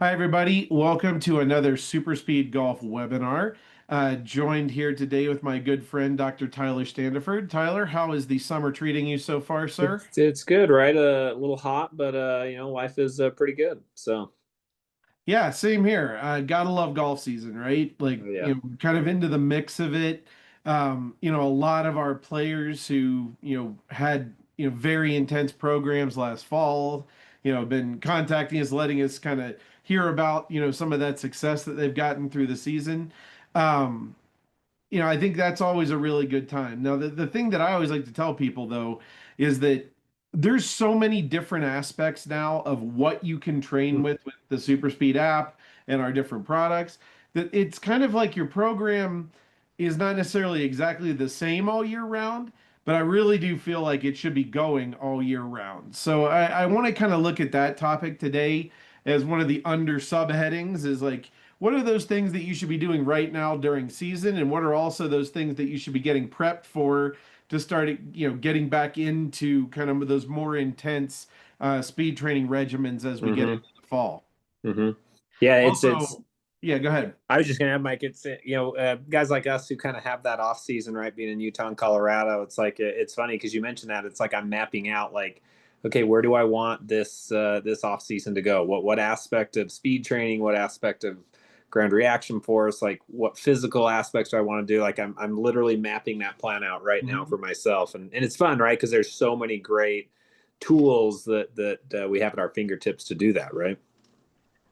Hi, everybody. Welcome to another Super Speed Golf webinar. Joined here today with my good friend, Dr. Tyler Standiford. Tyler, how is the summer treating you so far, sir? It's good, right? A little hot, but life is pretty good. So Yeah, same here. Gotta love golf season, right? Like, yeah. kind of into the mix of it. A lot of our players who, had, very intense programs last fall, been contacting us, letting us kind of hear about, some of that success that they've gotten through the season. Um, I think that's always a really good time. Now, the thing that I always like to tell people, though, is that there's so many different aspects now of what you can train with the SuperSpeed app and our different products that it's kind of like your program is not necessarily exactly the same all year round, but I really do feel like it should be going all year round. So I want to kind of look at that topic today as one of the under subheadings is like, what are those things that you should be doing right now during season, and what are also those things that you should be getting prepped for to start, getting back into kind of those more intense speed training regimens as we get hmm into the fall. hmm Yeah, it's. Also, yeah, go ahead. I was just gonna have Mike. It's guys like us who kind of have that off season, right? Being in Utah and Colorado, it's like it's funny because you mentioned that. It's like I'm mapping out like, okay, where do I want this off season to go? What aspect of speed training? What aspect of ground reaction force? Like what physical aspects do I want to do? Like I'm literally mapping that plan out right now Mhm. for myself, and it's fun, right? Because there's so many great tools that we have at our fingertips to do that, right?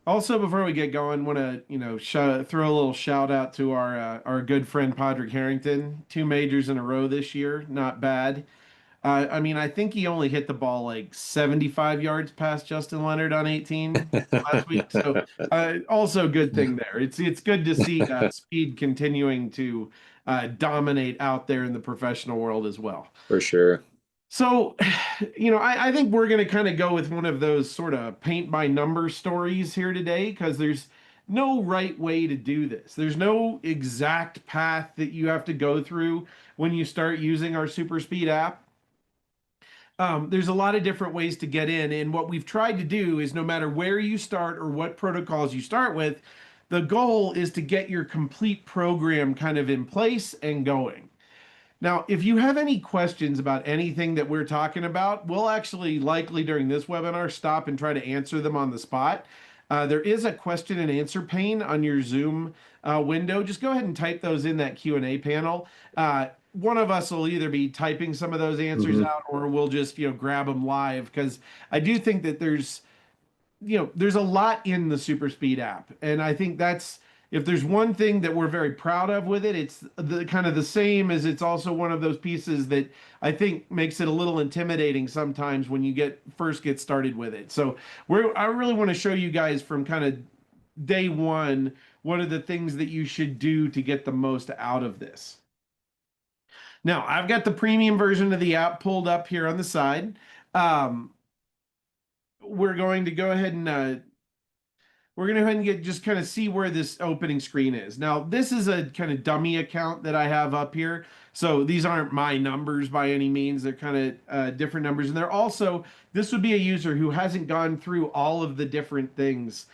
Also, before we get going, want to throw a little shout out to our good friend Padraig Harrington. Two majors in a row this year, not bad. I mean, I think he only hit the ball like 75 yards past Justin Leonard on 18 last week. So, also good thing there. It's good to see speed continuing to dominate out there in the professional world as well. For sure. So, I think we're going to kind of go with one of those sort of paint by number stories here today because there's no right way to do this. There's no exact path that you have to go through when you start using our Super Speed app. There's a lot of different ways to get in. And what we've tried to do is no matter where you start or what protocols you start with, the goal is to get your complete program kind of in place and going. Now, if you have any questions about anything that we're talking about, we'll actually likely during this webinar stop and try to answer them on the spot. There is a question and answer pane on your Zoom window. Just go ahead and type those in that Q&A panel. One of us will either be typing some of those answers hmm out or we'll just, grab them live because I do think that there's a lot in the SuperSpeed app, and I think that's if there's one thing that we're very proud of with it, it's the kind of the same as it's also one of those pieces that I think makes it a little intimidating sometimes when you first get started with it. So I really want to show you guys from kind of day one what are the things that you should do to get the most out of this. Now, I've got the premium version of the app pulled up here on the side. Um, we're going to go ahead and we're going to go ahead and just kind of see where this opening screen is. Now, this is a kind of dummy account that I have up here. So these aren't my numbers by any means. They're kind of different numbers. And they're also, this would be a user who hasn't gone through all of the different things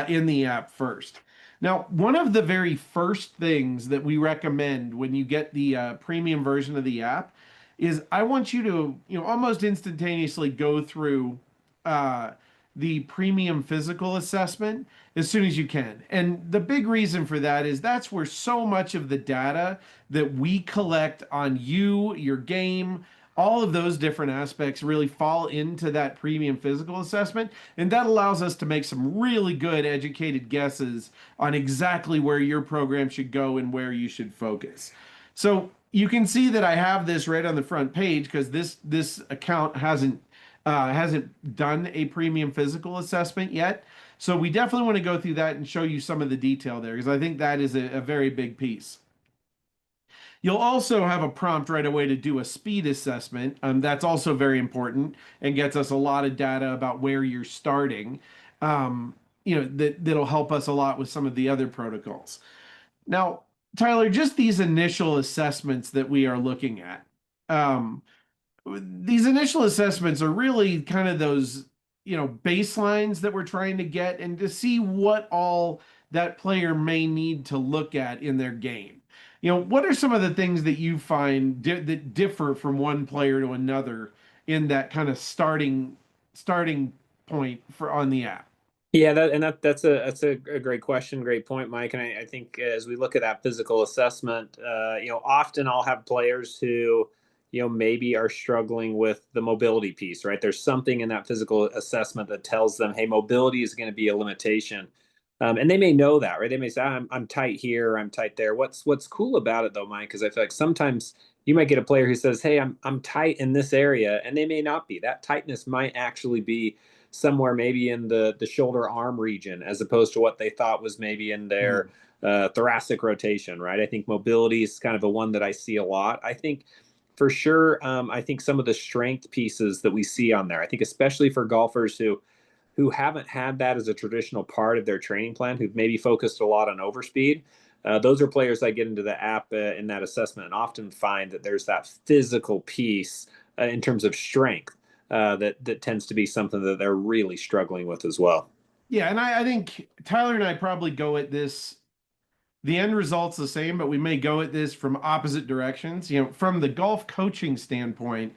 in the app first. Now, one of the very first things that we recommend when you get the premium version of the app is I want you to, almost instantaneously go through uh, the premium physical assessment as soon as you can. And the big reason for that is that's where so much of the data that we collect on you, your game, all of those different aspects really fall into that premium physical assessment. And that allows us to make some really good educated guesses on exactly where your program should go and where you should focus. So you can see that I have this right on the front page because this account hasn't done a premium physical assessment yet. So we definitely want to go through that and show you some of the detail there because I think that is a very big piece. You'll also have a prompt right away to do a speed assessment. That's also very important and gets us a lot of data about where you're starting. That'll help us a lot with some of the other protocols. Now, Tyler, just these initial assessments that we are looking at. These initial assessments are really kind of those. baselines that we're trying to get and to see what all that player may need to look at in their game. What are some of the things that you find that differ from one player to another in that kind of starting point for on the app? Yeah, that's a great question, great point, Mike. And I think as we look at that physical assessment, often I'll have players who, maybe are struggling with the mobility piece, right? There's something in that physical assessment that tells them, hey, mobility is going to be a limitation. And they may know that, right? They may say, I'm tight here, I'm tight there. What's cool about it though, Mike, is I feel like sometimes you might get a player who says, hey, I'm tight in this area, and they may not be. That tightness might actually be somewhere maybe in the shoulder arm region as opposed to what they thought was maybe in their Hmm. thoracic rotation, right? I think mobility is kind of a one that I see a lot. I think for sure, I think some of the strength pieces that we see on there, I think especially for golfers who haven't had that as a traditional part of their training plan, who've maybe focused a lot on overspeed. Those are players that get into the app in that assessment and often find that there's that physical piece in terms of strength that tends to be something that they're really struggling with as well. Yeah, and I think Tyler and I probably go at this. The end result's the same, but we may go at this from opposite directions. From the golf coaching standpoint,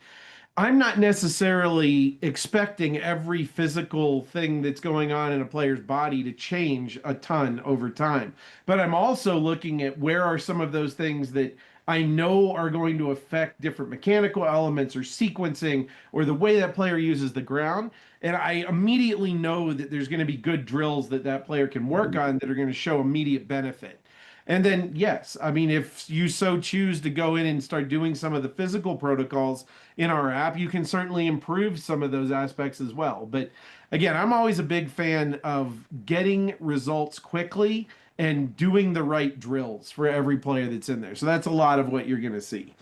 I'm not necessarily expecting every physical thing that's going on in a player's body to change a ton over time. But I'm also looking at where are some of those things that I know are going to affect different mechanical elements or sequencing or the way that player uses the ground. And I immediately know that there's going to be good drills that that player can work on that are going to show immediate benefit. And then, yes, I mean, if you so choose to go in and start doing some of the physical protocols in our app, you can certainly improve some of those aspects as well. But again, I'm always a big fan of getting results quickly and doing the right drills for every player that's in there. So that's a lot of what you're going to see.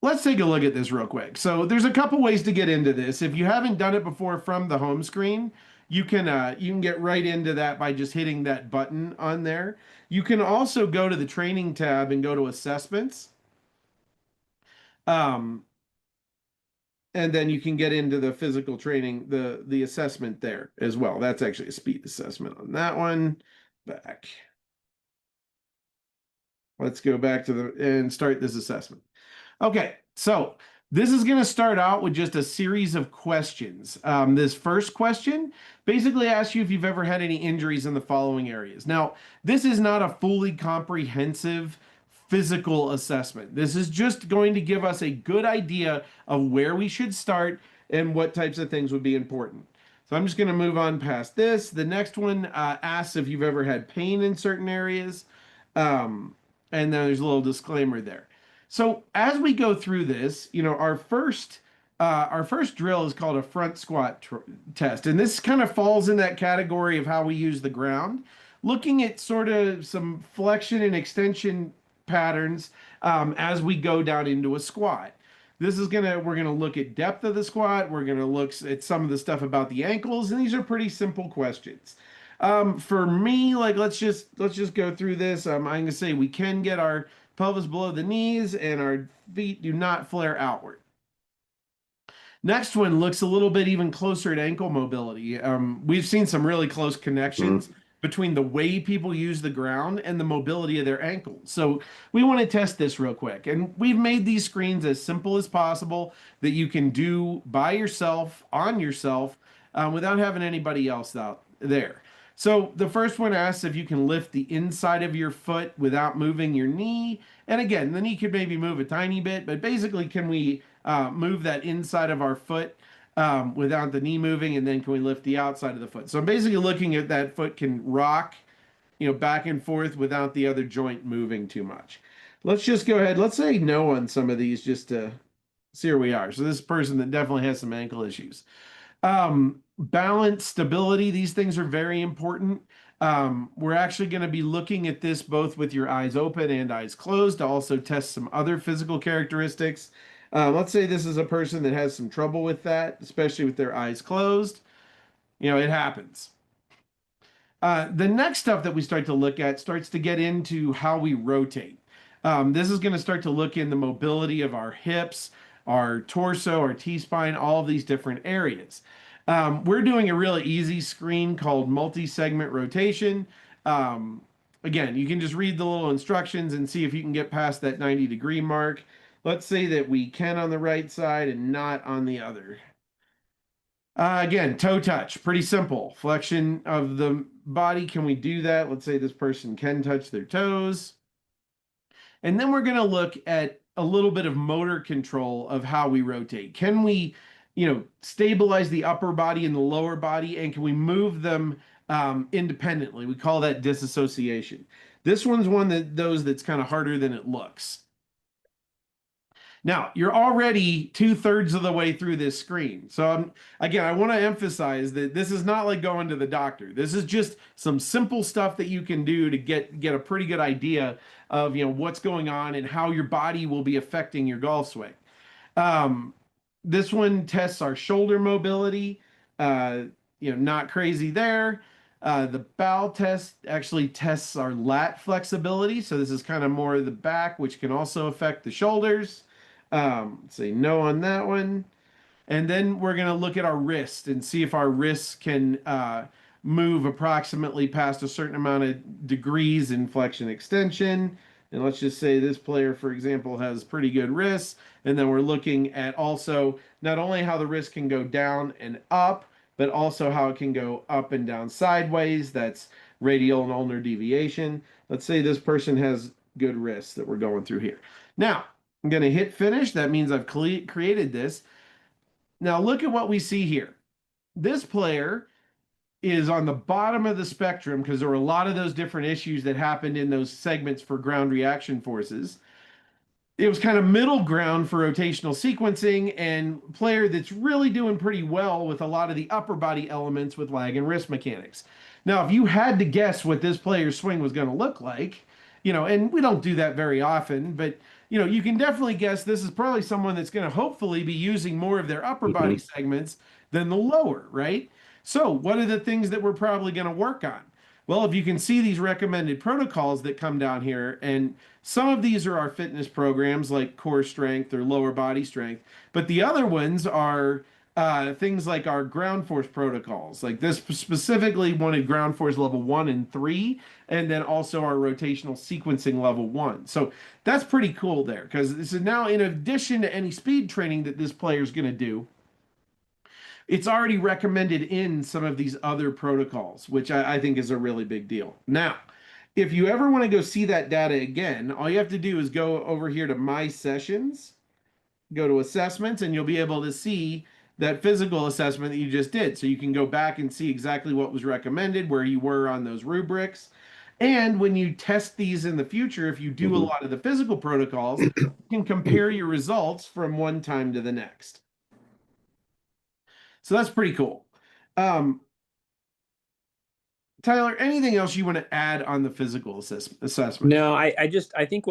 Let's take a look at this real quick. So there's a couple ways to get into this. If you haven't done it before from the home screen, you can get right into that by just hitting that button on there. You can also go to the training tab and go to assessments. Um, and then you can get into the physical training, the assessment there as well. That's actually a speed assessment on that one. Back. Let's go back to the and start this assessment. Okay, so this is going to start out with just a series of questions. This first question basically asks you if you've ever had any injuries in the following areas. Now, this is not a fully comprehensive physical assessment. This is just going to give us a good idea of where we should start and what types of things would be important. So I'm just going to move on past this. The next one asks if you've ever had pain in certain areas. Um, and then there's a little disclaimer there. So as we go through this, our first drill is called a front squat test, and this kind of falls in that category of how we use the ground, looking at sort of some flexion and extension patterns as we go down into a squat. We're gonna look at depth of the squat. We're gonna look at some of the stuff about the ankles, and these are pretty simple questions. For me, like let's just go through this. I'm gonna say we can get our pelvis below the knees and our feet do not flare outward. Next one looks a little bit even closer at ankle mobility. We've seen some really close connections between the way people use the ground and the mobility of their ankles. So we want to test this real quick. And we've made these screens as simple as possible that you can do by yourself, on yourself, without having anybody else out there. So the first one asks if you can lift the inside of your foot without moving your knee. And again, the knee could maybe move a tiny bit, but basically, can we move that inside of our foot without the knee moving? And then can we lift the outside of the foot? So I'm basically looking at that foot can rock, back and forth without the other joint moving too much. Let's just go ahead. Let's say no on some of these just to see where we are. So this person that definitely has some ankle issues. Balance, stability, these things are very important. We're actually going to be looking at this both with your eyes open and eyes closed to also test some other physical characteristics. Let's say this is a person that has some trouble with that, especially with their eyes closed. It happens. The next stuff that we start to look at starts to get into how we rotate. This is going to start to look in the mobility of our hips, our torso, our T-spine, all of these different areas. We're doing a really easy screen called multi-segment rotation. Um, Again, you can just read the little instructions and see if you can get past that 90-degree mark. Let's say that we can on the right side and not on the other. Again, toe touch, pretty simple. Flexion of the body, can we do that? Let's say this person can touch their toes. And then we're going to look at a little bit of motor control of how we rotate. Can we, stabilize the upper body and the lower body, and can we move them independently? We call that disassociation. This one's those that's kind of harder than it looks. Now, you're already 2/3 of the way through this screen. So, again, I want to emphasize that this is not like going to the doctor. This is just some simple stuff that you can do to get a pretty good idea of, what's going on and how your body will be affecting your golf swing. Um, this one tests our shoulder mobility. Uh, not crazy there. The bow test actually tests our lat flexibility. So this is kind of more of the back, which can also affect the shoulders. Say no on that one. And then we're going to look at our wrist and see if our wrists can move approximately past a certain amount of degrees in flexion extension. And let's just say this player, for example, has pretty good wrists. And then we're looking at also not only how the wrist can go down and up, but also how it can go up and down sideways. That's radial and ulnar deviation. Let's say this person has good wrists that we're going through here. Now, I'm going to hit finish. That means I've created this. Now look at what we see here. This player is on the bottom of the spectrum because there were a lot of those different issues that happened in those segments for ground reaction forces. It was kind of middle ground for rotational sequencing and player that's really doing pretty well with a lot of the upper body elements with lag and wrist mechanics. Now, if you had to guess what this player's swing was going to look like, and we don't do that very often, but you can definitely guess this is probably someone that's going to hopefully be using more of their upper body Mhm. segments than the lower, right? So, what are the things that we're probably going to work on? Well, if you can see these recommended protocols that come down here, and some of these are our fitness programs like core strength or lower body strength, but the other ones are things like our ground force protocols. Like this specifically wanted ground force level 1 and 3, and then also our rotational sequencing level 1. So that's pretty cool there because this is now in addition to any speed training that this player is going to do, it's already recommended in some of these other protocols, which I think is a really big deal. Now, if you ever want to go see that data again, all you have to do is go over here to My Sessions, go to Assessments, and you'll be able to see that physical assessment that you just did. So you can go back and see exactly what was recommended, where you were on those rubrics. And when you test these in the future, if you do a Mhm. lot of the physical protocols, you can compare your results from one time to the next. So that's pretty cool. Um, Tyler, anything else you want to add on the physical assessment? No, I think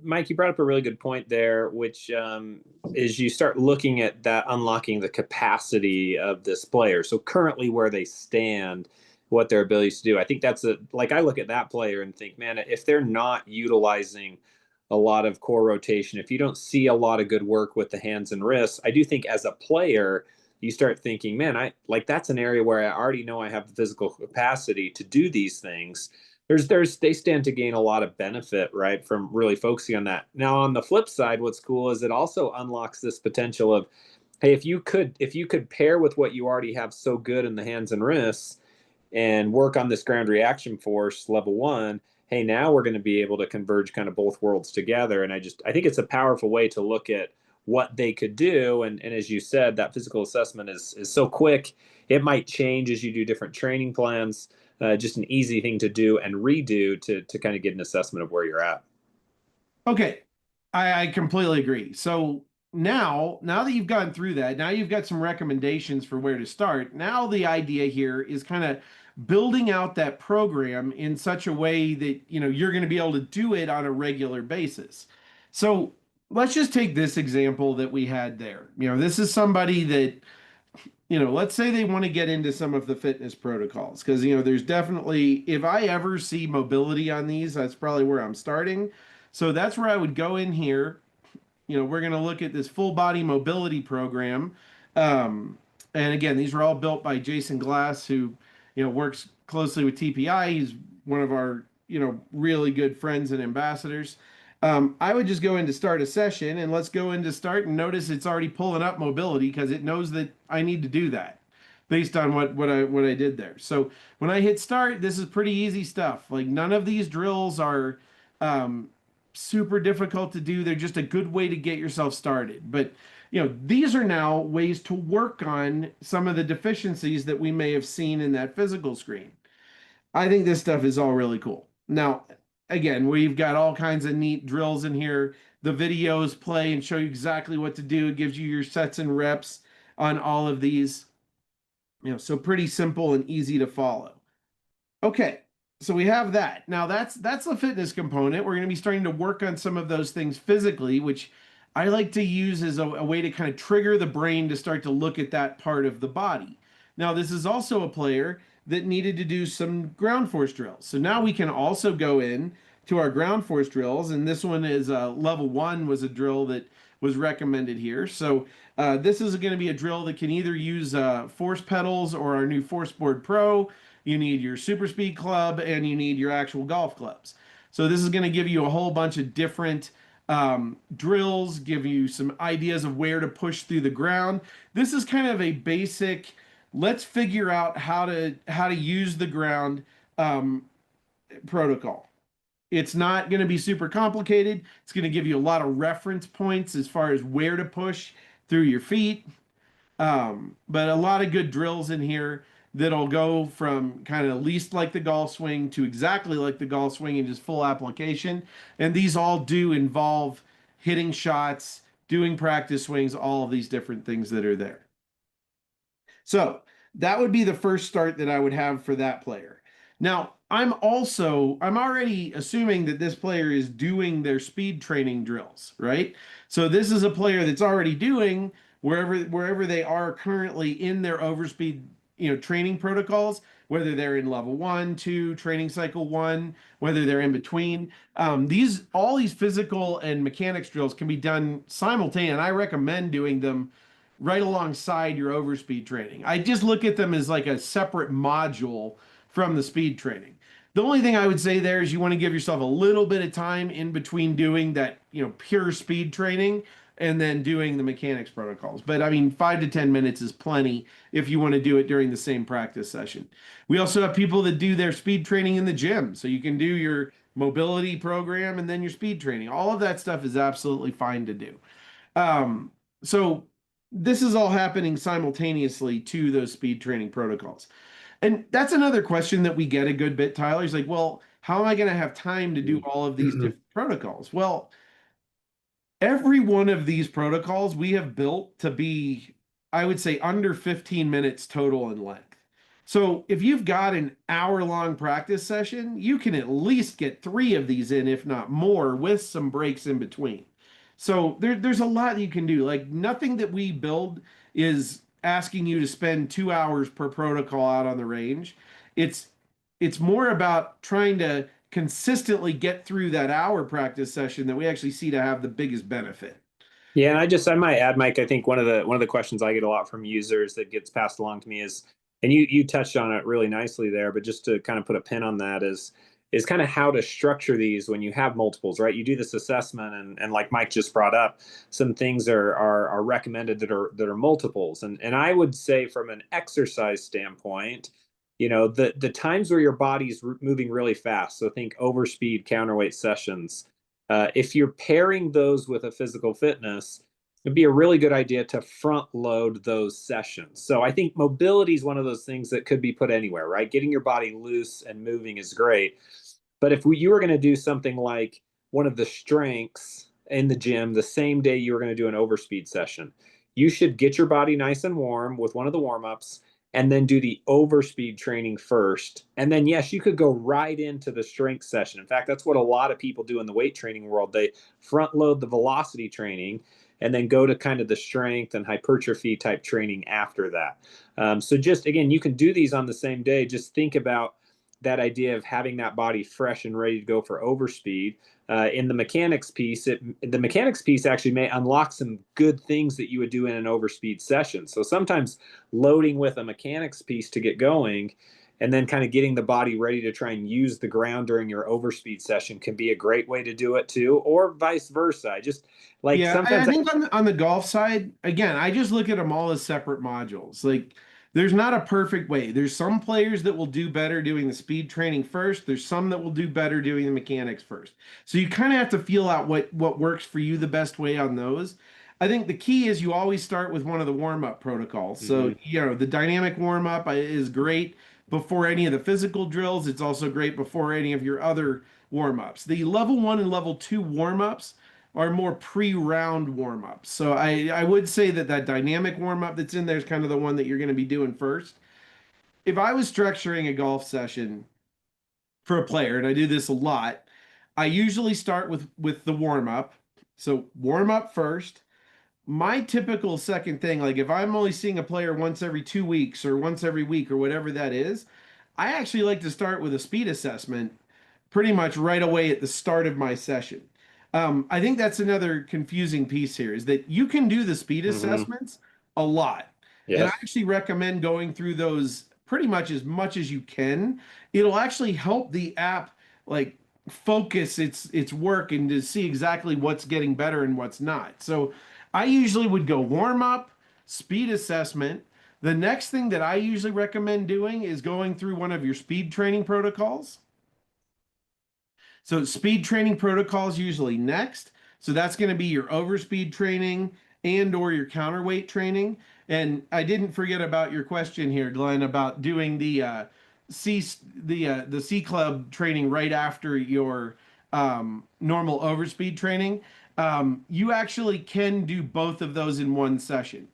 Mike, you brought up a really good point there, which is you start looking at that unlocking the capacity of this player. So currently where they stand, what their abilities to do. I think like I look at that player and think, man, if they're not utilizing a lot of core rotation, if you don't see a lot of good work with the hands and wrists, I do think as a player, you start thinking, man, I like that's an area where I already know I have the physical capacity to do these things. They stand to gain a lot of benefit, right, from really focusing on that. Now on the flip side, what's cool is it also unlocks this potential of, hey, if you could pair with what you already have so good in the hands and wrists and work on this ground reaction force level 1, hey, now we're going to be able to converge kind of both worlds together. And I think it's a powerful way to look at what they could do. And as you said, that physical assessment is so quick. It might change as you do different training plans. Just an easy thing to do and redo to kind of get an assessment of where you're at. Okay, I completely agree. So now that you've gone through that, now you've got some recommendations for where to start. Now the idea here is kind of building out that program in such a way that you're going to be able to do it on a regular basis. So let's just take this example that we had there. This is somebody that let's say they want to get into some of the fitness protocols because, there's definitely, if I ever see mobility on these, that's probably where I'm starting. So that's where I would go in here. We're going to look at this full body mobility program. Um, And again, these were all built by Jason Glass, who, works closely with TPI. He's one of our, really good friends and ambassadors. I would just go in to start a session, and let's go into start and notice it's already pulling up mobility because it knows that I need to do that based on what I did there. So when I hit start, this is pretty easy stuff. Like none of these drills are um, super difficult to do. They're just a good way to get yourself started. But these are now ways to work on some of the deficiencies that we may have seen in that physical screen. I think this stuff is all really cool. Now, again, we've got all kinds of neat drills in here. The videos play and show you exactly what to do. It gives you your sets and reps on all of these. So pretty simple and easy to follow. Okay, so we have that. Now that's the fitness component. We're going to be starting to work on some of those things physically, which I like to use as a way to kind of trigger the brain to start to look at that part of the body. Now, this is also a player that needed to do some ground force drills. So now we can also go in to our ground force drills, and this one is level 1 was a drill that was recommended here. So this is going to be a drill that can either use force pedals or our new Force Board Pro. You need your SuperSpeed club and you need your actual golf clubs. So this is going to give you a whole bunch of different drills, give you some ideas of where to push through the ground. This is kind of a basic, let's figure out how to use the ground protocol. It's not going to be super complicated. It's going to give you a lot of reference points as far as where to push through your feet. But a lot of good drills in here that'll go from kind of least like the golf swing to exactly like the golf swing and just full application. And these all do involve hitting shots, doing practice swings, all of these different things that are there. So that would be the first start that I would have for that player. Now, I'm already assuming that this player is doing their speed training drills, right? So this is a player that's already doing wherever they are currently in their overspeed, training protocols, whether they're in level 1, 2, training cycle 1, whether they're in between. All these physical and mechanics drills can be done simultaneously, and I recommend doing them right alongside your overspeed training. I just look at them as like a separate module from the speed training. The only thing I would say there is you want to give yourself a little bit of time in between doing that, pure speed training and then doing the mechanics protocols. But I mean, 5 to 10 minutes is plenty if you want to do it during the same practice session. We also have people that do their speed training in the gym. So you can do your mobility program and then your speed training. All of that stuff is absolutely fine to do. So this is all happening simultaneously to those speed training protocols. And that's another question that we get a good bit, Tyler. Is like, well, how am I going to have time to do all of these different protocols? Well, every one of these protocols we have built to be, I would say, under 15 minutes total in length. So if you've got an hour-long practice session, you can at least get 3 of these in, if not more, with some breaks in between. So there's a lot you can do. Like nothing that we build is asking you to spend 2 hours per protocol out on the range. It's more about trying to consistently get through that hour practice session that we actually see to have the biggest benefit. Yeah, and I might add, Mike, I think one of the questions I get a lot from users that gets passed along to me is, and you touched on it really nicely there, but just to kind of put a pin on that is kind of how to structure these when you have multiples, right? You do this assessment and like Mike just brought up, some things are recommended that are multiples. And I would say from an exercise standpoint, the times where your body's moving really fast, so think overspeed counterweight sessions. If you're pairing those with a physical fitness, it'd be a really good idea to front load those sessions. So I think mobility is one of those things that could be put anywhere, right? Getting your body loose and moving is great. But if you were going to do something like one of the strengths in the gym the same day you were going to do an overspeed session, you should get your body nice and warm with one of the warm-ups and then do the overspeed training first. And then, yes, you could go right into the strength session. In fact, that's what a lot of people do in the weight training world. They front load the velocity training and then go to kind of the strength and hypertrophy type training after that. So just, again, you can do these on the same day. Just think about that idea of having that body fresh and ready to go for overspeed. In the mechanics piece, the mechanics piece actually may unlock some good things that you would do in an overspeed session. So sometimes loading with a mechanics piece to get going, and then kind of getting the body ready to try and use the ground during your overspeed session can be a great way to do it too, or vice versa. I just like Yeah, I sometimes I, think on the golf side, again, I just look at them all as separate modules. Like, there's not a perfect way. There's some players that will do better doing the speed training first. There's some that will do better doing the mechanics first. So you kind of have to feel out what works for you the best way on those. I think the key is you always start with one of the warm-up protocols. So, mm-hmm. the dynamic warm-up is great before any of the physical drills. It's also great before any of your other warm-ups. The level 1 and level 2 warm-ups are more pre-round warm-ups. So I would say that dynamic warm-up that's in there is kind of the one that you're going to be doing first. If I was structuring a golf session for a player, and I do this a lot, I usually start with the warm-up. So warm up first. My typical second thing, like if I'm only seeing a player once every 2 weeks or once every week or whatever that is, I actually like to start with a speed assessment pretty much right away at the start of my session. I think that's another confusing piece here is that you can do the speed Mm-hmm. assessments a lot. And I Yes. actually recommend going through those pretty much as you can. It'll actually help the app like focus its work and to see exactly what's getting better and what's not. So I usually would go warm up, speed assessment. The next thing that I usually recommend doing is going through one of your speed training protocols. So speed training protocols usually next. So that's going to be your overspeed training and or your counterweight training. And I didn't forget about your question here, Glenn, about doing C the C club training right after your normal overspeed training. You actually can do both of those in one session.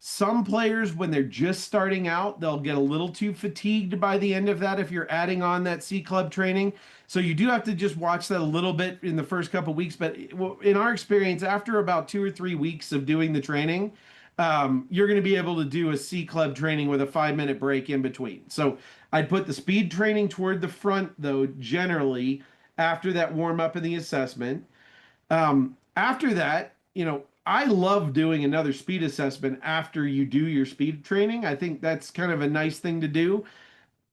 Some players, when they're just starting out, they'll get a little too fatigued by the end of that if you're adding on that C club training. So you do have to just watch that a little bit in the first couple of weeks. But in our experience, after about 2 or 3 weeks of doing the training, you're going to be able to do a C club training with a 5 minute break in between. So I'd put the speed training toward the front, though, generally after that warm up and the assessment. After that, I love doing another speed assessment after you do your speed training. I think that's kind of a nice thing to do.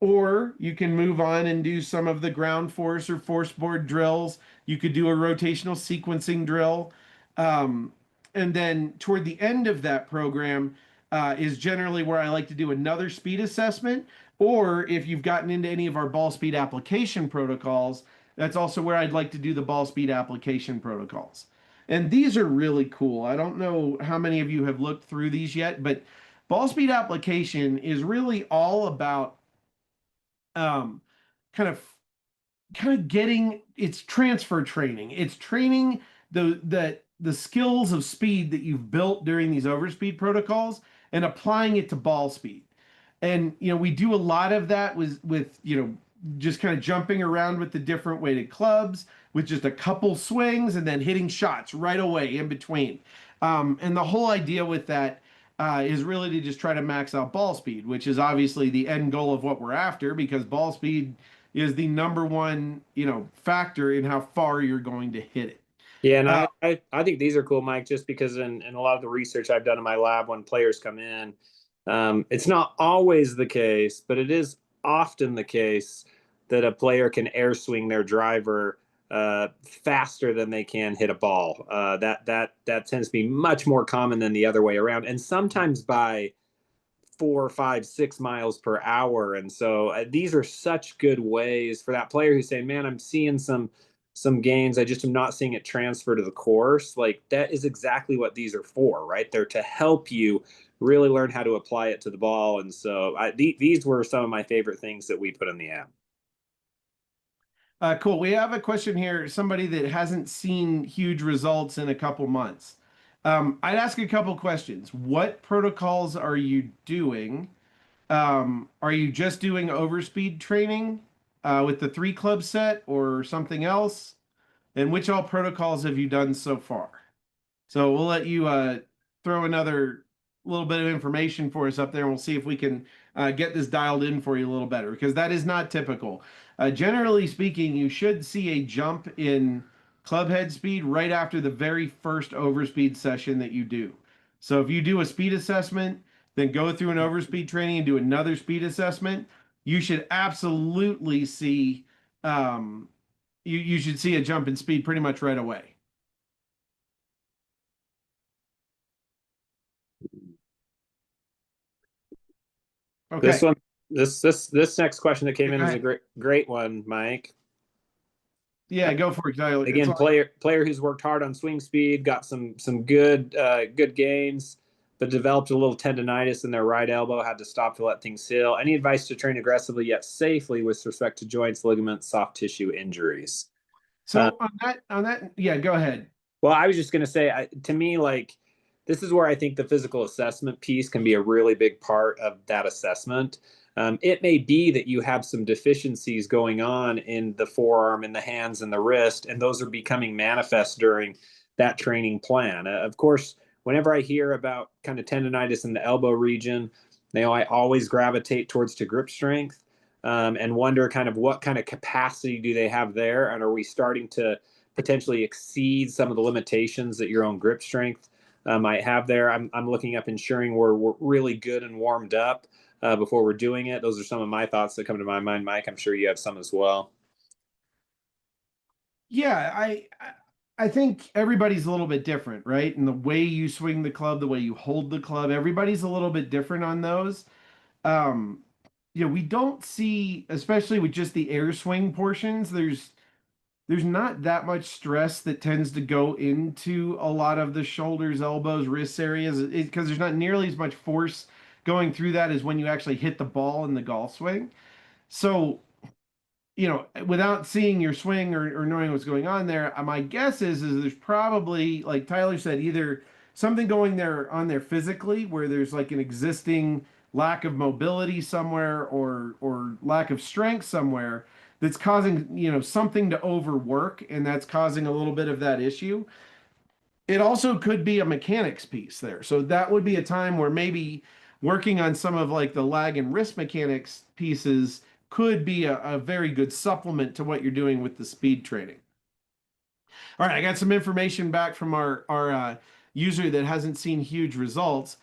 Or you can move on and do some of the ground force or force board drills. You could do a rotational sequencing drill. Um, and then toward the end of that program is generally where I like to do another speed assessment. Or if you've gotten into any of our ball speed application protocols, that's also where I'd like to do the ball speed application protocols. And these are really cool. I don't know how many of you have looked through these yet, but ball speed application is really all about um, kind of getting it's transfer training. It's training the skills of speed that you've built during these overspeed protocols and applying it to ball speed. And we do a lot of that with just kind of jumping around with the different weighted clubs with just a couple swings and then hitting shots right away in between. And the whole idea with that is really to just try to max out ball speed, which is obviously the end goal of what we're after because ball speed is the number one, factor in how far you're going to hit it. Yeah, and Uh, I think these are cool, Mike, just because in a lot of the research I've done in my lab when players come in, it's not always the case, but it is often the case that a player can air swing their driver faster than they can hit a ball. That tends to be much more common than the other way around, and sometimes by 4, 5, 6 miles per hour. And so these are such good ways for that player who's saying, "Man, I'm seeing some gains. I just am not seeing it transfer to the course." Like that is exactly what these are for, right? They're to help you really learn how to apply it to the ball. And so these were some of my favorite things that we put in the app. cool. We have a question here. Somebody that hasn't seen huge results in a couple months. I'd ask a couple questions. What protocols are you doing? Are you just doing overspeed training with the 3 club set or something else? And which all protocols have you done so far? So we'll let you throw another little bit of information for us up there, and we'll see if we can get this dialed in for you a little better because that is not typical. Generally speaking, you should see a jump in club head speed right after the very first overspeed session that you do. So if you do a speed assessment, then go through an overspeed training and do another speed assessment, you should absolutely see you should see a jump in speed pretty much right away. This Okay. one, this next question that came Go in is a ahead. great one, Mike. Yeah, go for it, Tyler. It's Again, all. player who's worked hard on swing speed, got some good gains, but developed a little tendonitis in their right elbow, had to stop to let things heal. Any advice to train aggressively yet safely with respect to joints, ligaments, soft tissue injuries? Uh, So on that, yeah, go ahead. well, I was just going to say, to me, like, this is where I think the physical assessment piece can be a really big part of that assessment. It may be that you have some deficiencies going on in the forearm, in the hands, and the wrist, and those are becoming manifest during that training plan. Of course, whenever I hear about kind of tendonitis in the elbow region, I always gravitate towards to grip strength, and wonder kind of what kind of capacity do they have there, and are we starting to potentially exceed some of the limitations that your own grip strength might have there. I'm looking up ensuring we're really good and warmed up before we're doing it. Those are some of my thoughts that come to my mind, Mike. I'm sure you have some as well. Yeah, I think everybody's a little bit different, right? And the way you swing the club, the way you hold the club, everybody's a little bit different on those. Um, we don't see, especially with just the air swing portions, there's not that much stress that tends to go into a lot of the shoulders, elbows, wrists areas because there's not nearly as much force going through that as when you actually hit the ball in the golf swing. So without seeing your swing or knowing what's going on there, my guess is there's probably, like Tyler said, either something going there on there physically where there's like an existing lack of mobility somewhere or lack of strength somewhere that's causing, something to overwork and that's causing a little bit of that issue. It also could be a mechanics piece there. So that would be a time where maybe working on some of like the lag and wrist mechanics pieces could be a very good supplement to what you're doing with the speed training. All right, I got some information back from our user that hasn't seen huge results.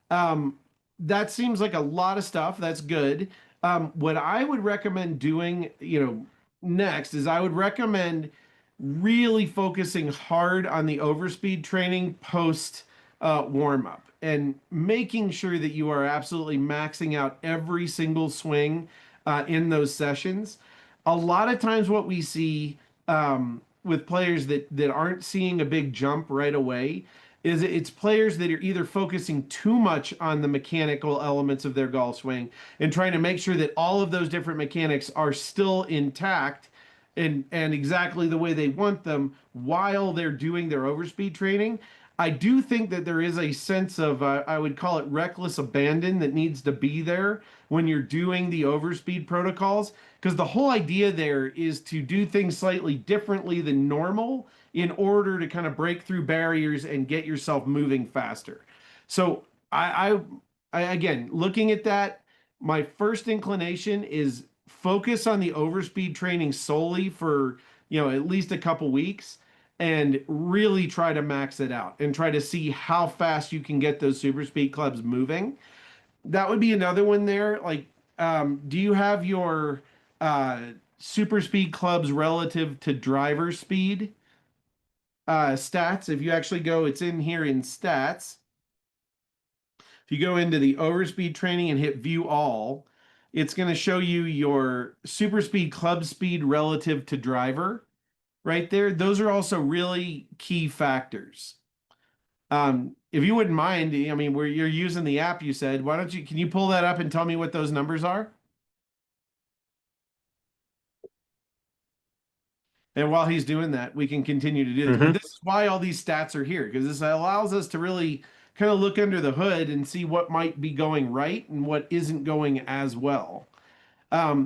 Um, that seems like a lot of stuff. That's good. What I would recommend doing, next is I would recommend really focusing hard on the overspeed training post warm up and making sure that you are absolutely maxing out every single swing in those sessions. A lot of times, what we see with players that aren't seeing a big jump right away is it's players that are either focusing too much on the mechanical elements of their golf swing and trying to make sure that all of those different mechanics are still intact and exactly the way they want them while they're doing their overspeed training. I do think that there is a sense of I would call it reckless abandon that needs to be there when you're doing the overspeed protocols because the whole idea there is to do things slightly differently than normal in order to kind of break through barriers and get yourself moving faster. So I again looking at that, my first inclination is focus on the overspeed training solely for at least a couple weeks and really try to max it out and try to see how fast you can get those super speed clubs moving. That would be another one there. Like, do you have your uh, super speed clubs relative to driver speed stats? If you actually go, it's in here in stats. If you go into the overspeed training and hit view all, it's going to show you your super speed club speed relative to driver right there. Those are also really key factors. If you wouldn't mind, I mean, where you're using the app, you said, can you pull that up and tell me what those numbers are? And while he's doing that, we can continue to do this. But Mm-hmm. this is why all these stats are here, because this allows us to really kind of look under the hood and see what might be going right and what isn't going as well.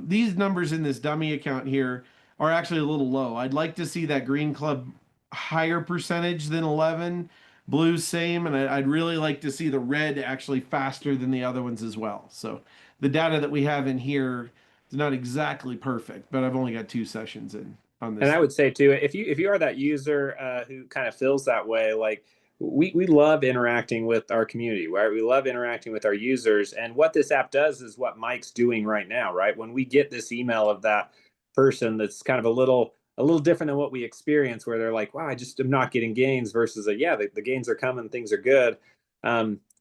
These numbers in this dummy account here are actually a little low. I'd like to see that green club higher percentage than 11. Blue's same, and I'd really like to see the red actually faster than the other ones as well. So the data that we have in here is not exactly perfect, but I've only got 2 sessions in on And this I thing. would say too, if you are that user who kind of feels that way, like we love interacting with our community, right? We love interacting with our users, and what this app does is what Mike's doing right now, right? When we get this email of that person that's kind of a little different than what we experience, where they're like, "Wow, I just am not getting gains," versus a yeah, the gains are coming, things are good.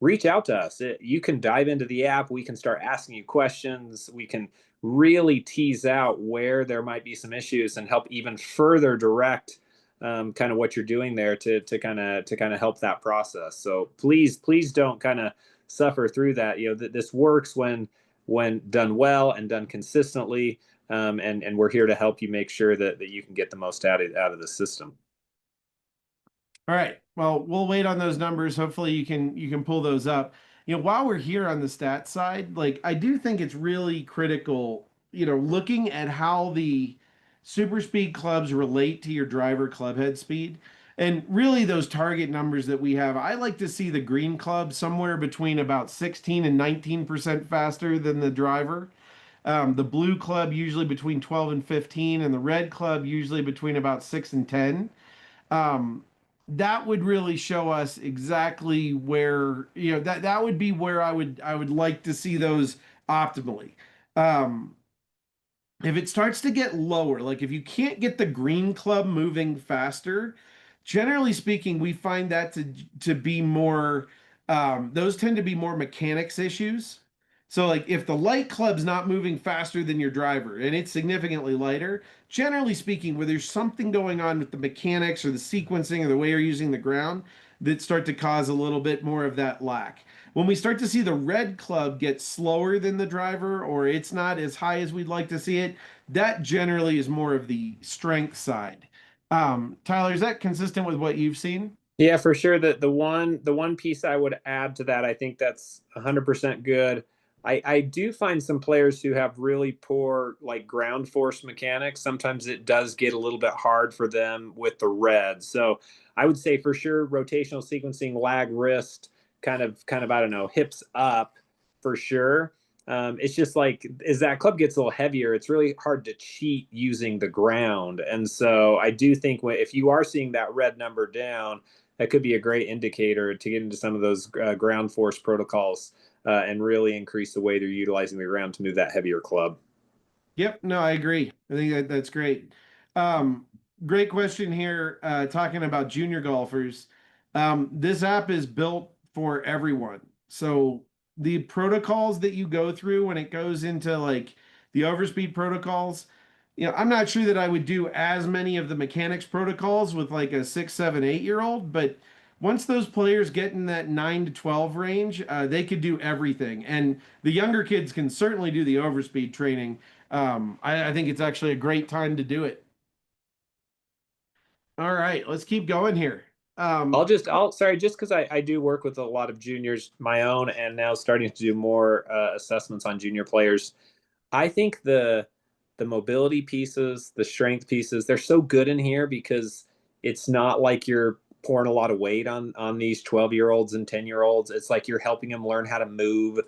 Reach out to us. You can dive into the app. We can start asking you questions. We can really tease out where there might be some issues and help even further direct kind of what you're doing there to kind of help that process. So please don't kind of suffer through that. This works when done well and done consistently, and we're here to help you make sure that you can get the most out of the system. All right. Well, we'll wait on those numbers. Hopefully you can pull those up. While we're here on the stat side, like I do think it's really critical, looking at how the super speed clubs relate to your driver club head speed. And really those target numbers that we have, I like to see the green club somewhere between about 16 and 19% faster than the driver. The blue club usually between 12 and 15, and the red club usually between about 6 and 10. um, that would really show us exactly where that would be where I would like to see those optimally. Um, if it starts to get lower, like if you can't get the green club moving faster, generally speaking, we find that to be more those tend to be more mechanics issues. So like if the light club's not moving faster than your driver and it's significantly lighter, generally speaking, where there's something going on with the mechanics or the sequencing or the way you're using the ground that start to cause a little bit more of that lack. When we start to see the red club get slower than the driver or it's not as high as we'd like to see it, that generally is more of the strength side. Tyler, is that consistent with what you've seen? Yeah, for sure. The one piece I would add to that, I think that's 100% good. I do find some players who have really poor like ground force mechanics. Sometimes it does get a little bit hard for them with the red. So I would say for sure rotational sequencing, lag wrist, kind of I don't know, hips up for sure. It's just like as that club gets a little heavier, it's really hard to cheat using the ground. And so I do think if you are seeing that red number down, that could be a great indicator to get into some of those ground force protocols and really increase the way they're utilizing the ground to move that heavier club. Yep, no, I agree. I think that's great. Um, Great question here. Talking about junior golfers, this app is built for everyone. So the protocols that you go through when it goes into like the overspeed protocols, I'm not sure that I would do as many of the mechanics protocols with like a 6, 7, 8 year old, but once those players get in that 9 to 12 range, they could do everything. And the younger kids can certainly do the overspeed training. I think it's actually a great time to do it. All right, let's keep going here. Um, Sorry, just because I do work with a lot of juniors, my own, and now starting to do more assessments on junior players. I think the mobility pieces, the strength pieces, they're so good in here because it's not like you're pouring a lot of weight on these 12-year-olds and 10-year-olds. It's like you're helping them learn how to move,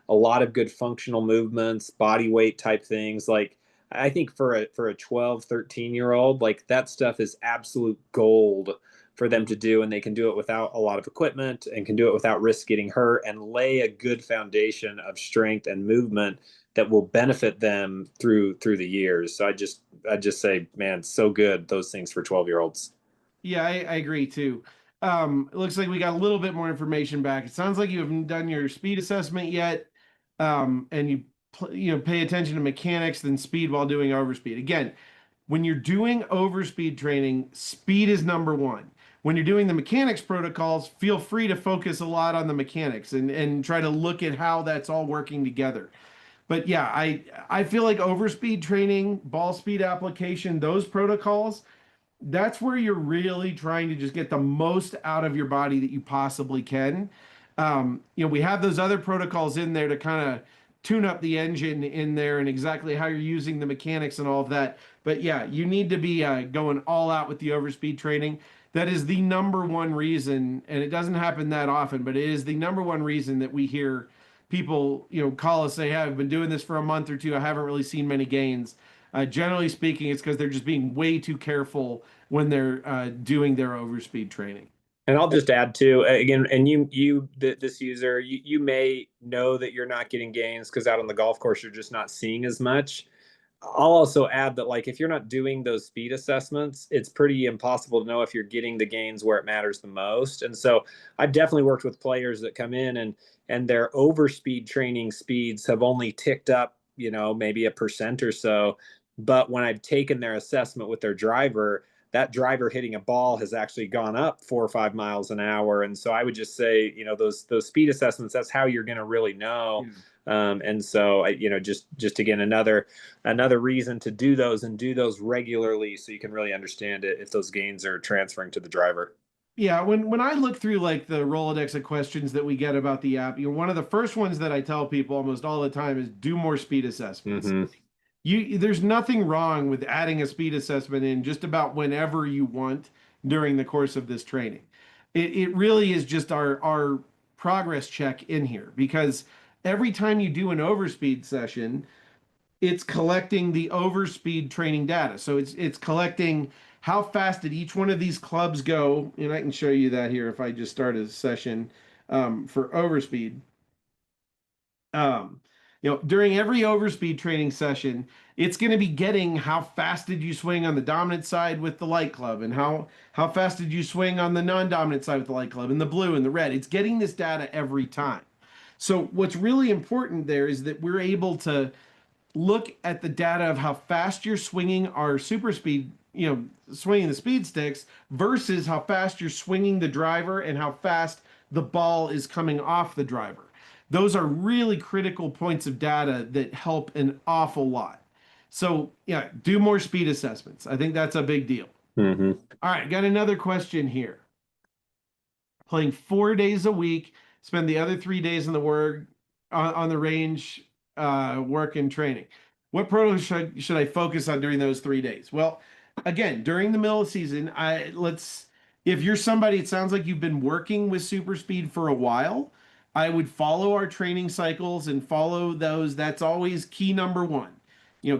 a lot of good functional movements, body weight type things. Like I think for a 12, 13-year-old, like that stuff is absolute gold for them to do, and they can do it without a lot of equipment and can do it without risk getting hurt and lay a good foundation of strength and movement that will benefit them through the years. So I just say, man, so good those things for 12-year-olds. yeah, I agree too. It looks like we got a little bit more information back. It sounds like you haven't done your speed assessment yet, and you pay attention to mechanics than speed while doing overspeed. Again, when you're doing overspeed training, speed is number one. When you're doing the mechanics protocols, feel free to focus a lot on the mechanics and try to look at how that's all working together. But yeah, I feel like overspeed training, ball speed application, those protocols, that's where you're really trying to just get the most out of your body that you possibly can. We have those other protocols in there to kind of tune up the engine in there and exactly how you're using the mechanics and all of that. But yeah, you need to be going all out with the overspeed training. That is the number one reason, and it doesn't happen that often, but it is the number one reason that we hear people, call us, say, hey, I've been doing this for a month or two. I haven't really seen many gains. Generally speaking, it's because they're just being way too careful when they're doing their overspeed training. And I'll just add too, again, and this user, you may know that you're not getting gains because out on the golf course you're just not seeing as much. I'll also add that, like, if you're not doing those speed assessments, it's pretty impossible to know if you're getting the gains where it matters the most. And so I've definitely worked with players that come in and their overspeed training speeds have only ticked up, maybe 1% or so. But when I've taken their assessment with their driver, that driver hitting a ball has actually gone up 4 or 5 miles an hour. And so I would just say, those speed assessments, that's how you're going to really know. And so, just again, another reason to do those and do those regularly so you can really understand it if those gains are transferring to the driver. Yeah, when I look through like the Rolodex of questions that we get about the app, one of the first ones that I tell people almost all the time is do more speed assessments. Mm-hmm. There's nothing wrong with adding a speed assessment in just about whenever you want during the course of this training. It really is just our progress check in here, because every time you do an overspeed session, it's collecting the overspeed training data. So it's collecting how fast did each one of these clubs go, and I can show you that here if I just start a session for overspeed. During every overspeed training session, it's going to be getting how fast did you swing on the dominant side with the light club, and how fast did you swing on the non-dominant side with the light club, and the blue and the red. It's getting this data every time. So what's really important there is that we're able to look at the data of how fast you're swinging our super speed, swinging the speed sticks versus how fast you're swinging the driver and how fast the ball is coming off the driver. Those are really critical points of data that help an awful lot. So yeah, do more speed assessments. I think that's a big deal. Mm-hmm. All right, got another question here. Playing 4 days a week, spend the other 3 days in the work on the range, work and training. What proto should I focus on during those 3 days? Well, again, during the middle of the season, if you're somebody, it sounds like you've been working with super speed for a while, I would follow our training cycles and follow those. That's always key number one.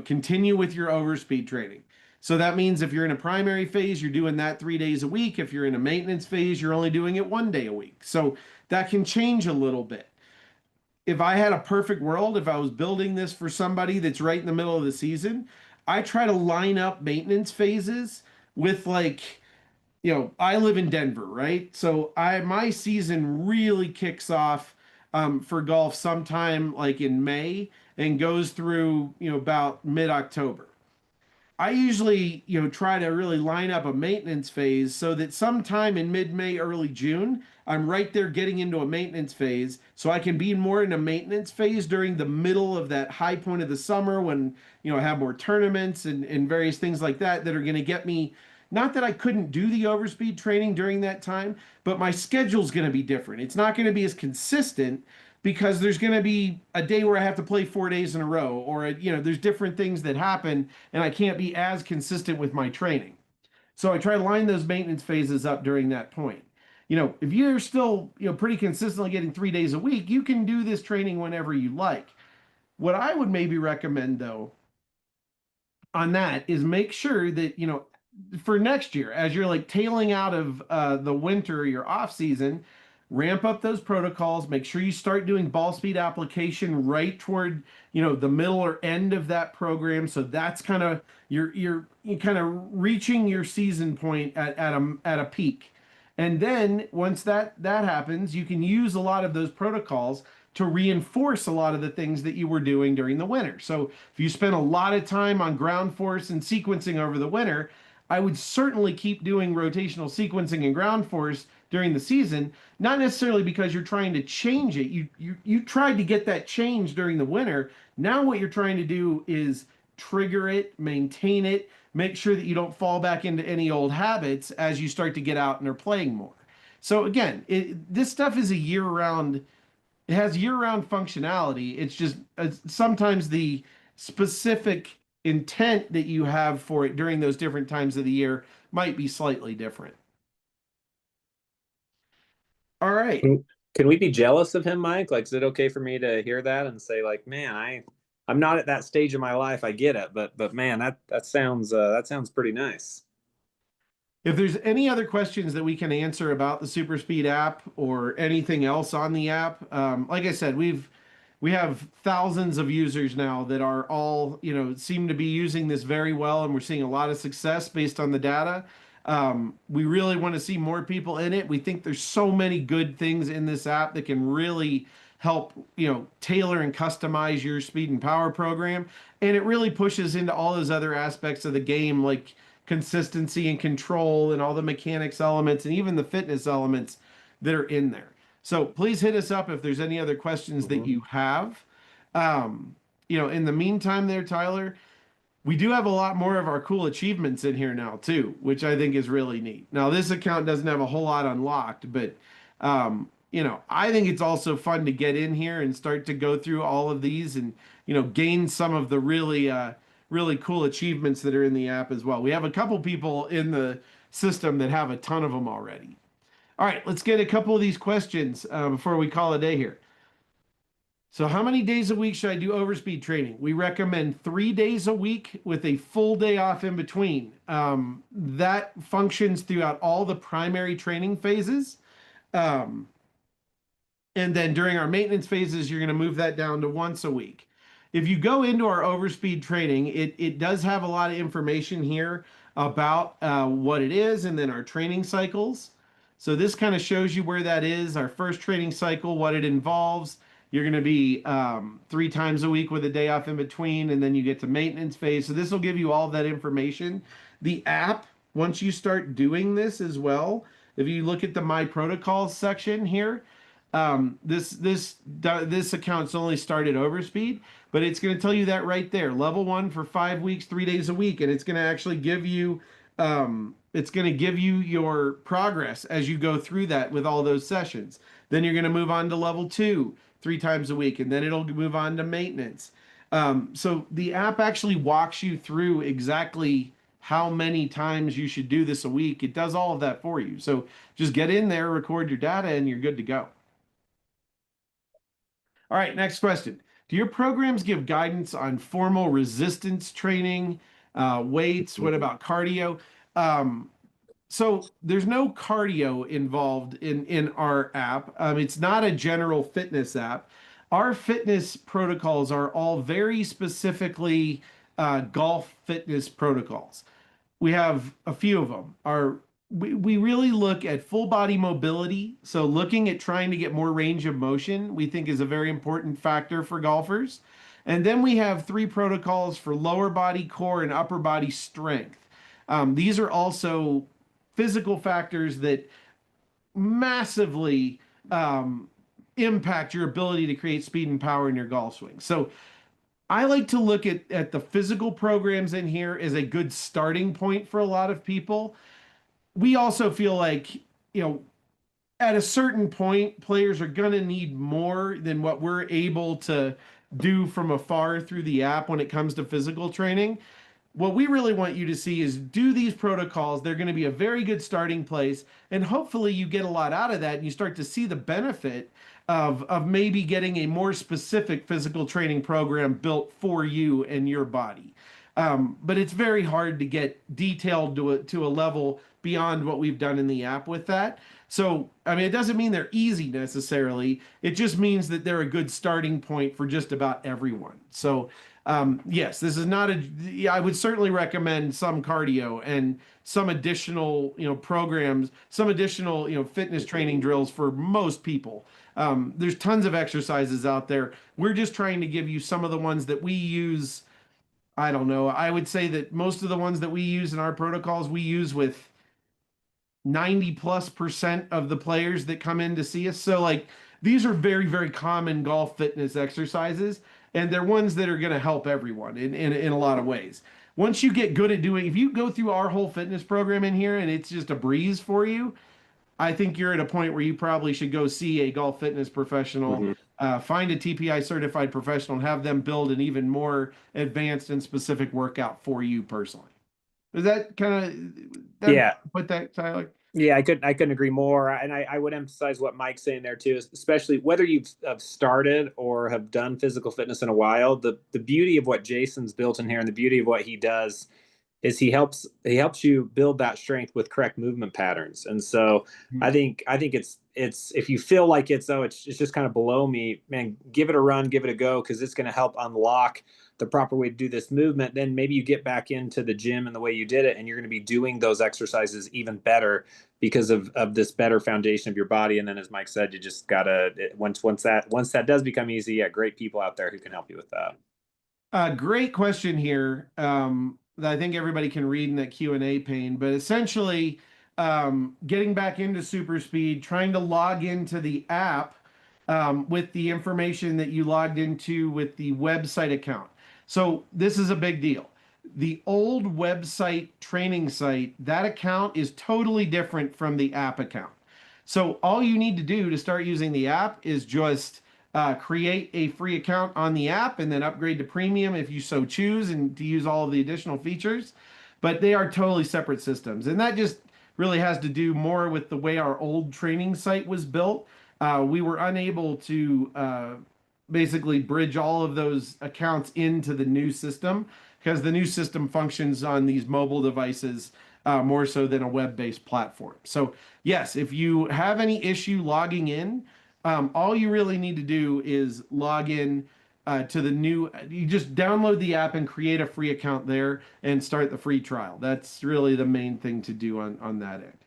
Continue with your overspeed training. So that means if you're in a primary phase, you're doing that 3 days a week. If you're in a maintenance phase, you're only doing it 1 day a week. So that can change a little bit. If I had a perfect world, if I was building this for somebody that's right in the middle of the season, I try to line up maintenance phases with, like, I live in Denver, right? So my season really kicks off for golf sometime like in May and goes through, about mid-October. I usually, try to really line up a maintenance phase so that sometime in mid-May, early June, I'm right there getting into a maintenance phase, so I can be more in a maintenance phase during the middle of that high point of the summer when, I have more tournaments and various things like that are going to get me. Not that I couldn't do the overspeed training during that time, but my schedule's going to be different. It's not going to be as consistent because there's going to be a day where I have to play 4 days in a row, or there's different things that happen, and I can't be as consistent with my training. So I try to line those maintenance phases up during that point. If you're still pretty consistently getting 3 days a week, you can do this training whenever you like. What I would maybe recommend though on that is make sure that for next year, as you're like tailing out of the winter, your off season, ramp up those protocols. Make sure you start doing ball speed application right toward the middle or end of that program. So that's kind of you're kind of reaching your season point at a peak. And then once that happens, you can use a lot of those protocols to reinforce a lot of the things that you were doing during the winter. So if you spend a lot of time on ground force and sequencing over the winter, I would certainly keep doing rotational sequencing and ground force during the season, not necessarily because you're trying to change it. You tried to get that change during the winter. Now what you're trying to do is trigger it, maintain it, make sure that you don't fall back into any old habits as you start to get out and are playing more. So again, this stuff is a year-round It has year-round functionality. It's just sometimes the specific intent that you have for it during those different times of the year might be slightly different. All right. Can we be jealous of him, Mike? Like, is it okay for me to hear that and say, like, man, I'm not at that stage of my life. I get it, but man, that sounds pretty nice. If there's any other questions that we can answer about the SuperSpeed app or anything else on the app, like I said, we have thousands of users now that are all, seem to be using this very well, and we're seeing a lot of success based on the data. We really want to see more people in it. We think there's so many good things in this app that can really help, tailor and customize your speed and power program. And it really pushes into all those other aspects of the game, like consistency and control and all the mechanics elements and even the fitness elements that are in there. So please hit us up if there's any other questions that Mhm. you have. In the meantime, there, Tyler, we do have a lot more of our cool achievements in here now too, which I think is really neat. Now, this account doesn't have a whole lot unlocked, but I think it's also fun to get in here and start to go through all of these and gain some of the really cool achievements that are in the app as well. We have a couple people in the system that have a ton of them already. All right, let's get a couple of these questions before we call a day here. So, how many days a week should I do overspeed training? We recommend 3 days a week with a full day off in between. That functions throughout all the primary training phases. Um, and then during our maintenance phases, you're going to move that down to once a week. If you go into our overspeed training, it does have a lot of information here about what it is and then our training cycles. So this kind of shows you where that is, our first training cycle, what it involves. You're going to be 3 times a week with a day off in between, and then you get to maintenance phase. So this will give you all that information. The app, once you start doing this as well, if you look at the My Protocols section here, this account's only started overspeed, but it's going to tell you that right there. Level 1 for 5 weeks, 3 days a week, and it's going to actually give you your progress as you go through that with all those sessions. Then you're going to move on to level 2, 3 times a week, and then it'll move on to maintenance. So the app actually walks you through exactly how many times you should do this a week. It does all of that for you. So just get in there, record your data, and you're good to go. All right, next question. Do your programs give guidance on formal resistance training, weights? What about cardio? Um, so there's no cardio involved in our app. It's not a general fitness app. Our fitness protocols are all very specifically golf fitness protocols. We have a few of them. We really look at full body mobility. So looking at trying to get more range of motion, we think is a very important factor for golfers. And then we have 3 protocols for lower body core and upper body strength. These are also physical factors that massively impact your ability to create speed and power in your golf swing. So I like to look at the physical programs in here as a good starting point for a lot of people. We also feel like, at a certain point, players are going to need more than what we're able to do from afar through the app when it comes to physical training. What we really want you to see is do these protocols. They're going to be a very good starting place. And hopefully you get a lot out of that and you start to see the benefit of maybe getting a more specific physical training program built for you and your body. But it's very hard to get detailed to a level beyond what we've done in the app with that. So, I mean, it doesn't mean they're easy necessarily. It just means that they're a good starting point for just about everyone. So, yes, this is not I would certainly recommend some cardio and some additional, programs, some additional, fitness training drills for most people. There's tons of exercises out there. We're just trying to give you some of the ones that we use. I don't know. I would say that most of the ones that we use in our protocols, we use with 90+% of the players that come in to see us. So, like, these are very, very common golf fitness exercises, and they're ones that are going to help everyone in a lot of ways. Once you get good at doing, if you go through our whole fitness program in here and it's just a breeze for you, I think you're at a point where you probably should go see a golf fitness professional. Mhm. find a TPI certified professional and have them build an even more advanced and specific workout for you personally. Is that kind of that Yeah. put that, Tyler? Yeah, I couldn't agree more, and I would emphasize what Mike's saying there too, especially whether you've have started or have done physical fitness in a while. The beauty of what Jason's built in here, and the beauty of what he does, is he helps you build that strength with correct movement patterns. And so I think it's if you feel like it's just kind of below me, man, give it a run, give it a go, because it's going to help unlock the proper way to do this movement. Then maybe you get back into the gym and the way you did it, and you're going to be doing those exercises even better because of this better foundation of your body. And then, as Mike said, you just gotta once that does become easy, yeah, great people out there who can help you with that. Great question here, that I think everybody can read in that Q&A pane. But essentially, getting back into SuperSpeed, trying to log into the app with the information that you logged into with the website account. So this is a big deal. The old website training site, that account is totally different from the app account. So all you need to do to start using the app is just create a free account on the app and then upgrade to premium if you so choose and to use all of the additional features. But they are totally separate systems. And that just really has to do more with the way our old training site was built. We were unable to basically bridge all of those accounts into the new system because the new system functions on these mobile devices more so than a web-based platform. So yes, if you have any issue logging in, all you really need to do is log in to the new. You just download the app and create a free account there and start the free trial. That's really the main thing to do on that end.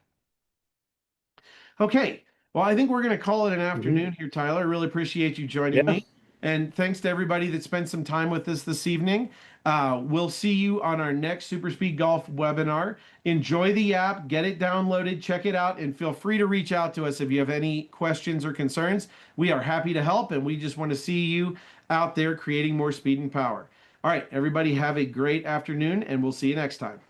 Okay. Well, I think we're going to call it an Mm-hmm. afternoon here, Tyler. I really appreciate you joining Yeah. me. And thanks to everybody that spent some time with us this evening. We'll see you on our next Super Speed Golf webinar. Enjoy the app, get it downloaded, check it out, and feel free to reach out to us if you have any questions or concerns. We are happy to help, and we just want to see you out there creating more speed and power. All right, everybody, have a great afternoon, and we'll see you next time.